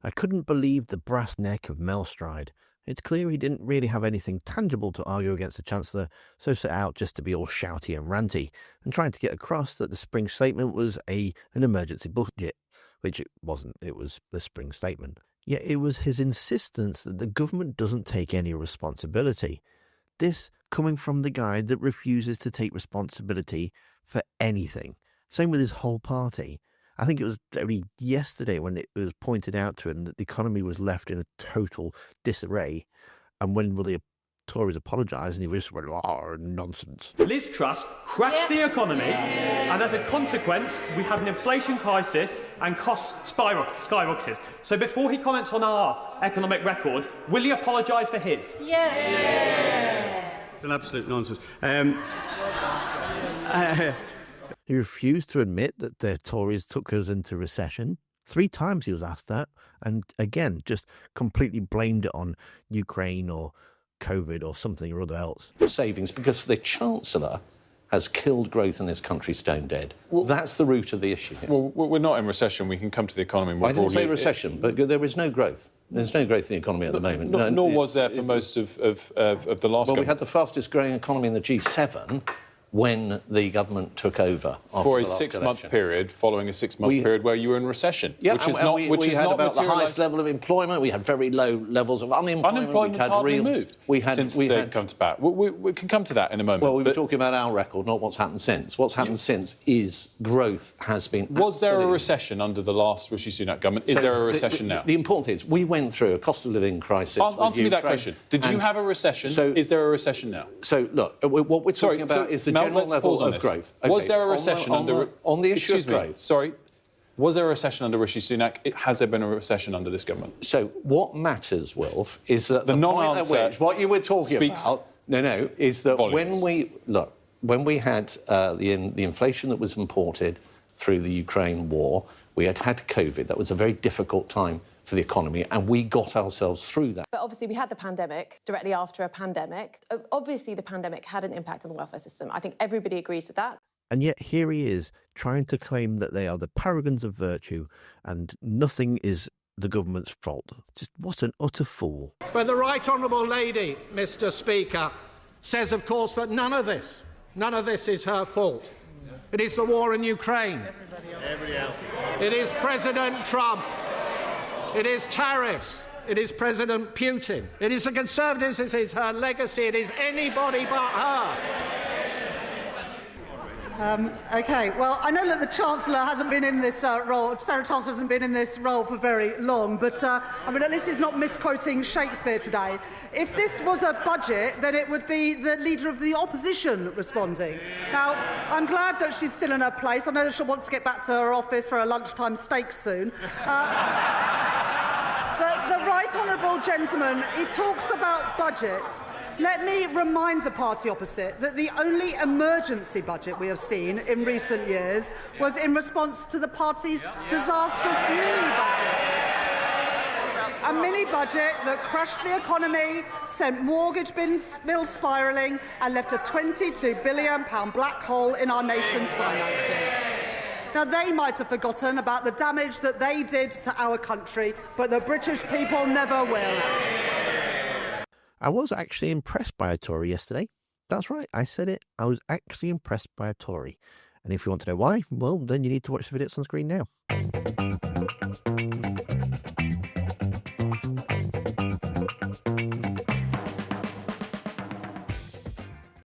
I couldn't believe the brass neck of Mel Stride. It's clear he didn't really have anything tangible to argue against the Chancellor, so set out just to be all shouty and ranty, and trying to get across that the spring statement was an emergency budget, which it wasn't, it was the spring statement. Yet it was his insistence that the government doesn't take any responsibility. This coming from the guy that refuses to take responsibility for anything. Same with his whole party. I think it was only yesterday when it was pointed out to him that the economy was left in a total disarray. And when will the Tories apologise, and he was just went, oh, nonsense. Liz Truss crashed the economy, and as a consequence, we had an inflation crisis and costs skyrocketed. So before he comments on our economic record, will he apologise for his? Yeah. It's an absolute nonsense. He refused to admit that the Tories took us into recession. 3 times he was asked that, and again, just completely blamed it on Ukraine or COVID or something or other else. Savings, because the Chancellor has killed growth in this country stone dead. Well, that's the root of the issue here. Well, we're not in recession. We can come to the economy more broadly. I didn't say recession, but there is no growth. There's no growth in the economy at the moment. Nor was there for most of the last government. Well, we had the fastest growing economy in the G7 when the government took over for a 6-month period, following a 6-month period where you were in recession, which is not about the highest level of employment. We had very low levels of unemployment. Unemployment's hardly moved since they've come to power. We can come to that in a moment. Well, we were talking about our record, not what's happened since. What's happened since is growth has been. Was there a recession under the last Rishi Sunak government? Is there a recession now? The important thing is we went through a cost of living crisis. Answer me that question. Did you have a recession? Is there a recession now? So look, what we're talking about is the general level of growth. Okay. Was there a recession on the issue of growth? Sorry. Was there a recession under Rishi Sunak? Has there been a recession under this government? So what matters, Wilf, is that the non-answer. What you were talking about, is that volumes. when we had the inflation that was imported through the Ukraine war, we had COVID. That was a very difficult time for the economy, and we got ourselves through that. But obviously we had the pandemic directly after a pandemic. Obviously the pandemic had an impact on the welfare system. I think everybody agrees with that. And yet here he is, trying to claim that they are the paragons of virtue and nothing is the government's fault. Just what an utter fool. But the Right Honourable Lady, Mr Speaker, says, of course, that none of this is her fault. It is the war in Ukraine. It is President Trump. It is tariffs. It is President Putin. It is the Conservatives. It is her legacy. It is anybody but her. OK, well, I know that the Chancellor hasn't been in this role, Sarah Chancellor hasn't been in this role for very long, but I mean, at least he's not misquoting Shakespeare today. If this was a budget, then it would be the Leader of the Opposition responding. Now, I'm glad that she's still in her place. I know that she'll want to get back to her office for a lunchtime steak soon. But the Right Honourable Gentleman, he talks about budgets. Let me remind the party opposite that the only emergency budget we have seen in recent years was in response to the party's disastrous mini-budget. A mini-budget that crashed the economy, sent mortgage bills spiralling and left a £22 billion black hole in our nation's finances. Now, they might have forgotten about the damage that they did to our country, but the British people never will. I was actually impressed by a Tory yesterday. That's right, I said it. I was actually impressed by a Tory. And if you want to know why, well, then you need to watch the video that's on screen now.